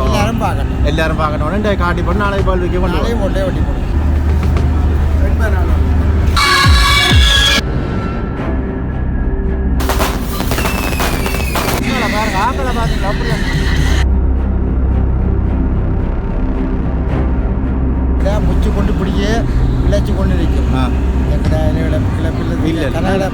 எல்லாரும் பார்க்கணும் காட்டி போட்டு நாளைக்கு பால் வைக்க கொண்டு ஒட்டி போடும் பாருங்க ஆக்களை பார்த்தீங்களா அப்படியே முச்சு கொண்டு பிடிக்க விளைச்சி கொண்டு நிற்கும்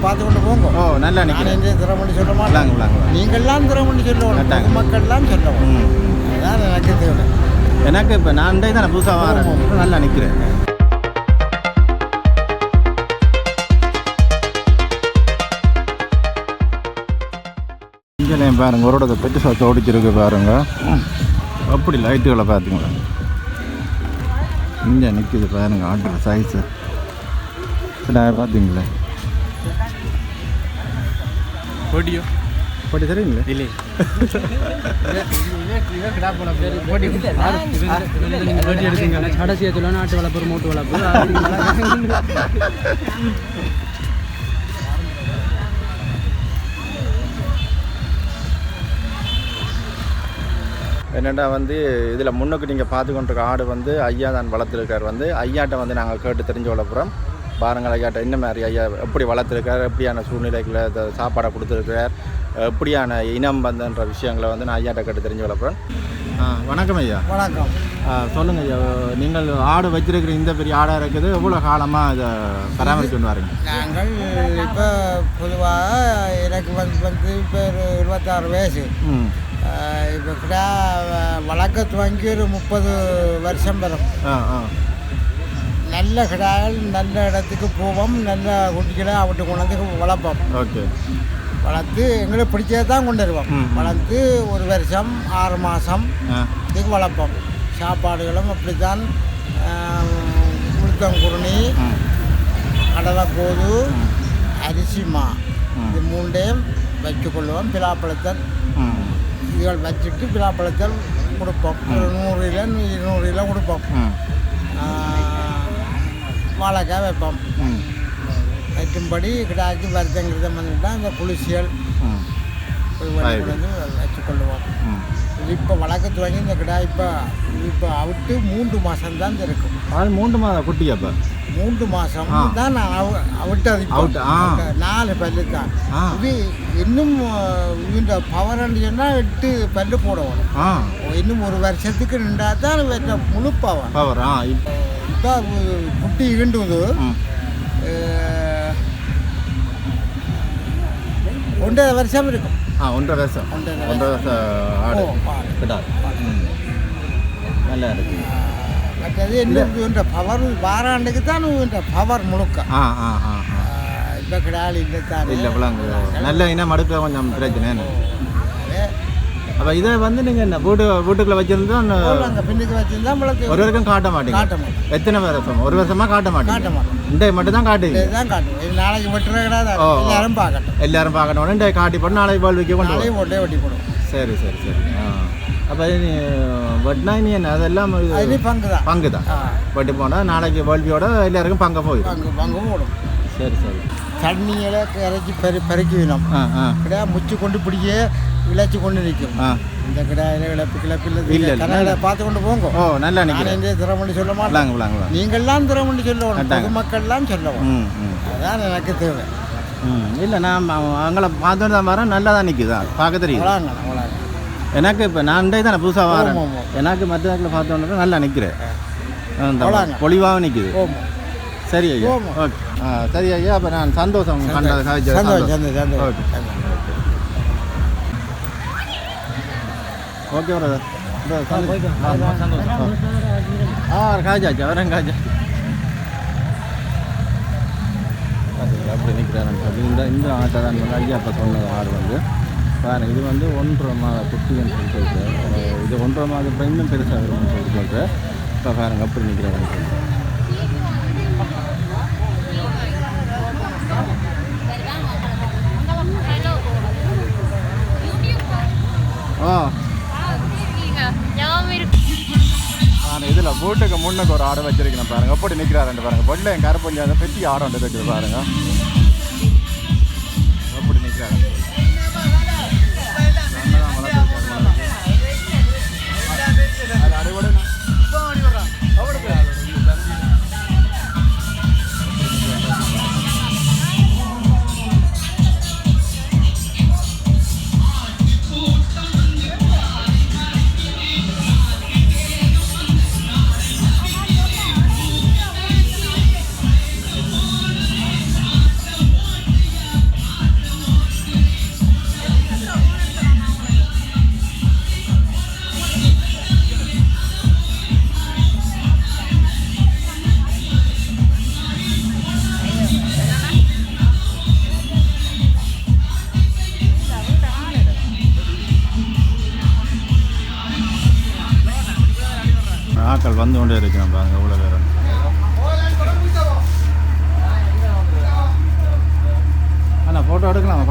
பார்த்து கொண்டு போங்க. ஓ நல்லா நினைக்கிறேன் திறமொழி சொல்ல மாட்டாங்க நீங்கள்லாம் திறமொழி சொல்லுவோம் மக்கள்லாம் சொல்லுவோம் அதான் எனக்கு தேவை. எனக்கு இப்போ நான் தான் புதுசாக வரேன் நல்லா நிற்கிறேன். இங்கே பாருங்க ஒரு பெட்டு சாத்து ஓடிச்சிருக்கு பாருங்க. அப்படி லைட்டுகளை பார்த்துங்களா இங்கே நிற்கிது பாருங்க ஆட்டுற சைஸு பார்த்தீங்களா போட்டியோ போட்டி சரிங்களா இல்லை கடைசியை சொல்ல நாட்டு வளர்ப்பு மூட்டு வளர்ப்பு என்னென்னா வந்து இதில் முன்னுக்கு நீங்கள் பார்த்து கொண்டிருக்க ஆடு வந்து ஐயா தான் வளர்த்துருக்கார். வந்து ஐயாட்ட வந்து நாங்கள் கேட்டு தெரிஞ்சு வளர்ப்புறோம். பாருங்கள் ஐயாட்ட என்ன மாதிரி ஐயா எப்படி வளர்த்துருக்கார், எப்படியான சூழ்நிலைகளை சாப்பாடை கொடுத்துருக்கார், எப்படியான இனம் வந்துன்ற விஷயங்களை வந்து நான் ஐயாட்ட கேட்டு தெரிஞ்சு வளர்ப்புறேன். வணக்கம் ஐயா. வணக்கம். சொல்லுங்கள் ஐயா, நீங்கள் ஆடு வச்சிருக்கிற இந்த பெரிய ஆடாக இருக்குது எவ்வளோ காலமாக இதை பராமரித்து வாருங்க? நாங்கள் இப்போ பொதுவாக எனக்கு வந்து இப்போ 26 வயசு. இப்போ கிடா வளர்க்க துவங்கி ஒரு 30 வருஷம் வரும். நல்ல கிடாக்கள் நல்ல இடத்துக்கு போவோம், நல்ல குட்டிகளை அவட்டு கொண்டு வளர்ப்போம். ஓகே. வளர்த்து எங்களுக்கு பிடிச்சதை தான் கொண்டு வருவோம். வளர்த்து 1 வருஷம் 6 மாதம் இதுக்கு வளர்ப்போம். சாப்பாடுகளும் அப்படித்தான் உளுத்தங்குருணி, கடலைக்கோது, அரிசிமா இது 3டையும் வச்சுக்கொள்வோம். பிலாப்பழத்தல் இதுகள் வச்சுட்டு பிலாப்பழத்தல் கொடுப்போம். ஒரு 100 கிலோ 200 கிலோ கொடுப்போம். வாழைக்காய் வைப்போம். வைக்கும்படி கிடாக்கி வருத்தங்கிருதம் வந்துட்டால் இந்த குளிசியல் வந்து வச்சுக்கொள்ளுவோம். இது இப்போ வளர்க்க துவங்கி இந்த கிடா இப்போ அவிட்டு 3 மாதம்தான் இருக்கும். 3 மாதம் குட்டியா? இப்போ 3 மாதம் தான் நான் அவிட்டது. 4 பல்லு தான். இது இன்னும் இந்த பவர்ன்னு சொன்னால் 8 பல்லு போடணும். இன்னும் 1 வருஷத்துக்கு நின்றா தான் முழு பவர். இப்போ குட்டி ஈண்டுவது 1.5 வருஷம் இருக்கும். 1.5 வருஷம் ஆடு நல்லா இருக்கு. மற்றது என்ன பவர் வாராண்டுக்கு தான் பவர் முழுக்க. இப்போ கிடால் இல்லை தான் இல்லை நல்ல இனம் அடுக்க கொஞ்சம் பிரச்சனை. அப்போ இதை வந்து நீங்கள் என்ன வீட்டுக்குள்ளே வச்சுருந்தா அங்கே பின்னுக்கு வச்சுருந்தா ஒரு வரைக்கும் காட்ட மாட்டேங்க. எத்தனை வருஷம்? 1 வருஷமாக காட்ட மாட்டேன். இந்த மட்டும் தான் காட்டுங்க. காட்டுவோம். நாளைக்கு வெட்டுற கிடாது எல்லாரும் பார்க்கட்டும். எல்லாரும் பார்க்கணும். இந்த காட்டி போட்டு நாளைக்கு பால் வைக்க கொண்டு ஒட்டி போடும். சரி. அப்போ நீ வெட்டினா நீ என்ன அதெல்லாம் பங்கு தான் வெட்டி போனால் நாளைக்கு வேள்வியோட எல்லாருக்கும் பங்கு போயிடும். பங்கு போடும். சரி. தண்ணியில் இறச்சி பெருக்கி வேணும். கிடா முச்சு கொண்டு பிடிக்க விளைச்சி கொண்டு நிற்கும். இந்த கிடாயில கிளப்பில் பார்த்து கொண்டு போங்க. ஓ நல்லா நிற்கிறேன். திறமொழி சொல்ல மாட்டாங்க நீங்கள்லாம் திறமொழி சொல்லுவோம், மக்கள்லாம் சொல்லுவோம். அதான் எனக்கு தேவை. இல்லை நான் அவங்கள பார்த்துட்டு தான் வரேன். நல்லா தான் நிற்குதா பார்க்க தெரியும். எனக்கு இப்போ நான் தானே புதுசாக வரேன். எனக்கு மற்ற இடத்துல பார்த்தோன்னா நல்லா நிற்கிறேன். பொலிவாகவும் நிற்குது. சரி ஐயா. ஓகே. சரி ஐயா. அப்போ நான் சந்தோஷம் கண்டது. Okay brother. காய்ச்சாச்சு வரேன் காய்ச்சா அப்படி நிற்கிறேன். இந்த ஆட்டை தான் ஐயா இப்போ சொன்னது ஆடு வந்து பாருங்கள். இது வந்து 1.5 மாத குட்டின்னு சொல்லிட்டு இது 1.5 மாதம் இப்போ இன்னும் பெருசாக இருக்குன்னு சொல்லிட்டு இப்போ பாருங்கள் அப்படி நிற்கிறேன். இதில் வீட்டுக்கு முன்னுக்கு ஒரு ஆடை வச்சிருக்கேன் பாருங்கள். அப்படி நிற்கிறாரு பாருங்கள். வெள்ளை என் கருப்பஞ்சி அதை பெட்டி ஆடை வந்து இருக்குது பாருங்கள். அப்படி நிற்கிறாரு. ஆட்கள் வந்து கொண்டே இருக்கிறோம் பாருங்க எவ்வளோ பேர். அண்ணா ஃபோட்டோ எடுக்கலாம்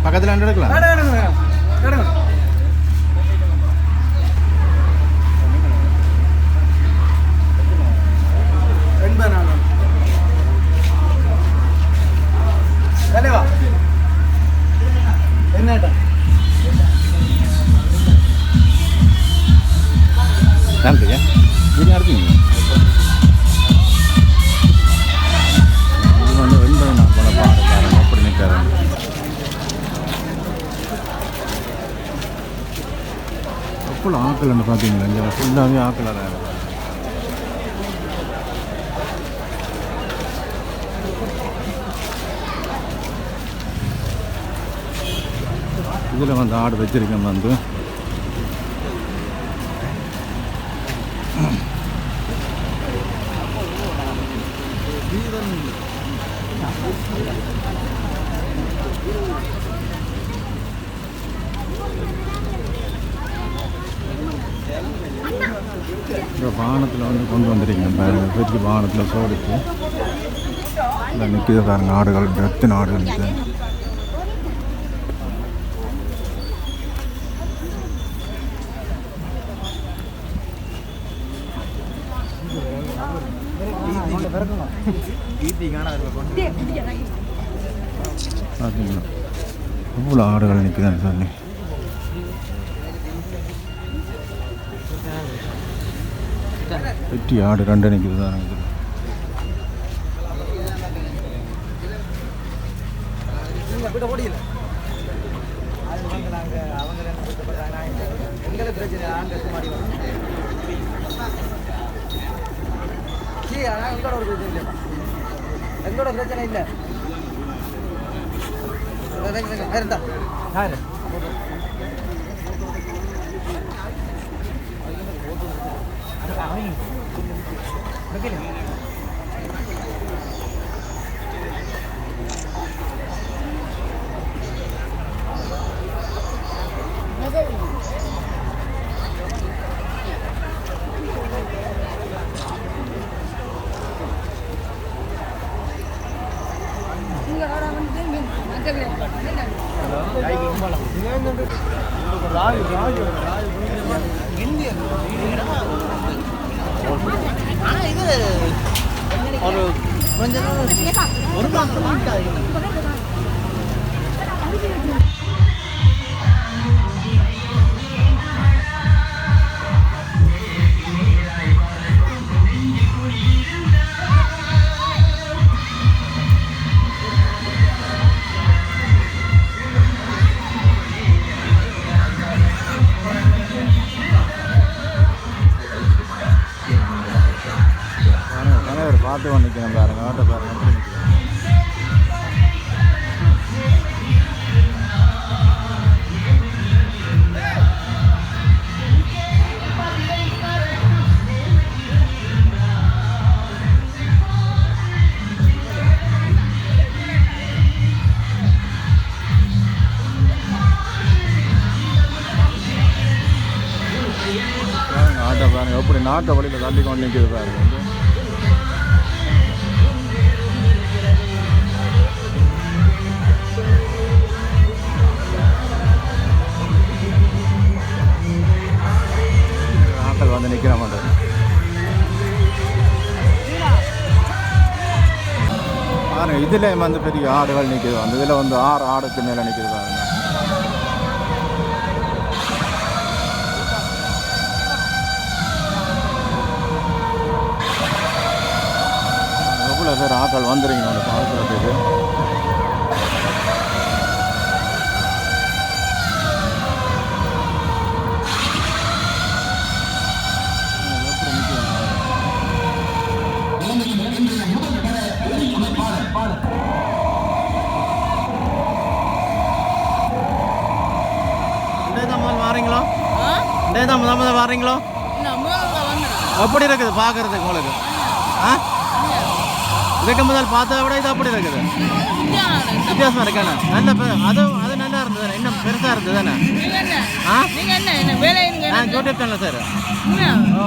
பக்கத்தில் எடுக்கலாம். நன்றிங்க. நீங்கள் எடுத்தீங்க இது வந்து 2 நாள் போல பாருங்க அப்படி நிற்கிறாங்க. எவ்வளோ ஆக்கலன்னு பார்த்தீங்களா? இங்கே ஃபுல்லாகவே ஆக்கலாக இதில் வந்து ஆடு வச்சிருக்கேன் வந்து இப்போ வாகனத்தில் வந்து கொண்டு வந்துருக்கீங்க பாருங்க. பெரிய வாகனத்தில் சோடிச்சு இல்லை நிற்கிது பாருங்க. ஆடுகள் எத்தனை ஆடுகள் நிற்குது. பார்த்தீங்களா எவ்வளோ ஆடுகள் நிற்குதுன்னு சொல்லி. வெட்டி ஆடு 2 நிற்குது தான் இருக்குது. எங்களோட பிரச்சனை இல்லை. ஒரு கொஞ்சம் ஒரு மாதம் பார்த்து நிற்கிறேன் பாருங்க. ஆட்டை பாருங்க எப்படி நிற்கிறேன். ஆட்டை பாருங்க எப்படி நாட்டை வழியில் தள்ளி கொண்டு நிற்கிது பாருங்க. வந்து நிற்கிற மாட்டேன். பாருங்க இதில் வந்து பெரிய ஆடுகள் நிற்கிது. அந்த இதில் வந்து 6 ஆடுக்கு மேலே நிற்கிது பாருங்க. எவ்வளோ பேர் ஆட்கள் வந்துருங்க நம்ம பார்க்குறதுக்கு. வாரீங்களோ எப்படி இருக்குது பார்க்கறதுக்கு உங்களுக்கு? இதுக்கு முதல் பார்த்ததை விட இது அப்படி இருக்குது. வித்தியாசமா இருக்கானே. நல்ல அது நல்லா இருந்தது. இன்னும் பெருசா இருந்தது தானே. நான் யூடியூப் சேனல் சார் ஓ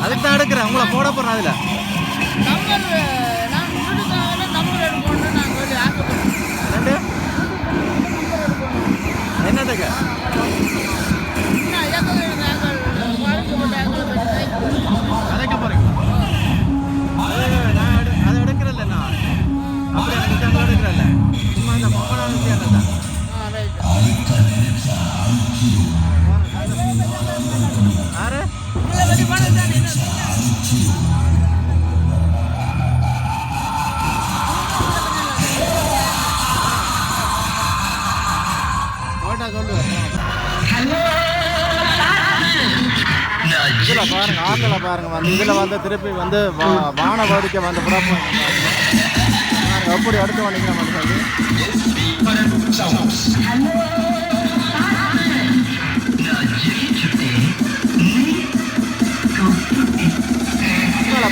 அதுக்கு தான் எடுக்கிறேன் உங்களை போட போகிறேன் அதில் ரெண்டு என்னதுக்கு அதைக்க போகிறீங்களா நான் அதை எடுக்கிறல்ல நான் அப்படி எனக்கு சேனல் எடுக்கிறல்ல சும்மா இந்த மொபைல் சேனல் தான் ஆறு போட்டா சொல்லுவேன் இதில் பாருங்க ஆற்றில் பாருங்க வந்து இதில் வந்து திருப்பி வந்து வான வேடிக்கை வந்து புறப்ப எப்படி அடுத்து வண்டிக்கிற மாதிரி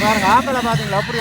பாருங்க ஆப்பிள பார்த்தீங்களா அப்படி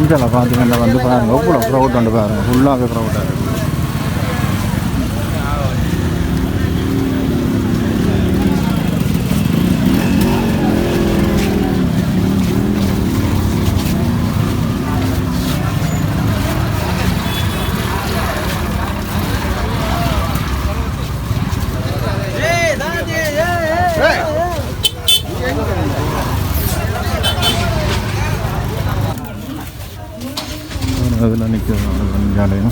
இதில் பார்த்தீங்கன்னா வந்து பாருங்கள் எவ்வளோ க்ரௌட் வந்து பாருங்கள் ஃபுல்லாகவே க்ரௌடாக இருக்குது அதில் நிற்கிறது ஜாலியாக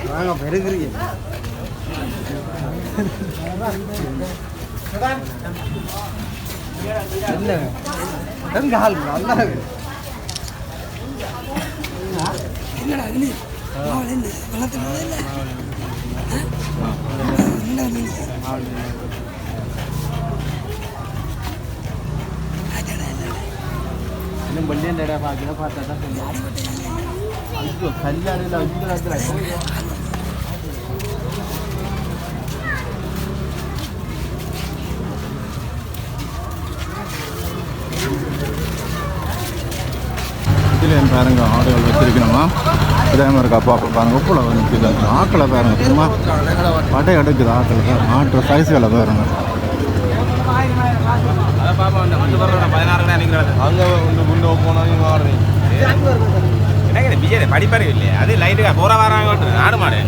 வாங்க பெருகிறீங்க என்னடா இன்னும் பள்ளியண்டா பார்க்கல பார்த்தா தான் ஐயோ கல்யாணம் இதில் பாருங்க ஆடுகள் வச்சிருக்கணுமா இதே மாதிரி அப்பா அப்போ பாருங்க உப்புல நிற்குது ஆக்களை பாருங்க சும்மா படை எடுக்குது ஆக்கள் ஆட்டு சைஸுகளை பாருங்க படிப்பாரு இல்லையா அது லைட்டுக்கா போற வராங்க ஆடு மாடு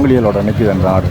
சங்கிலிகளோட நிற்குது அந்த ஆடு.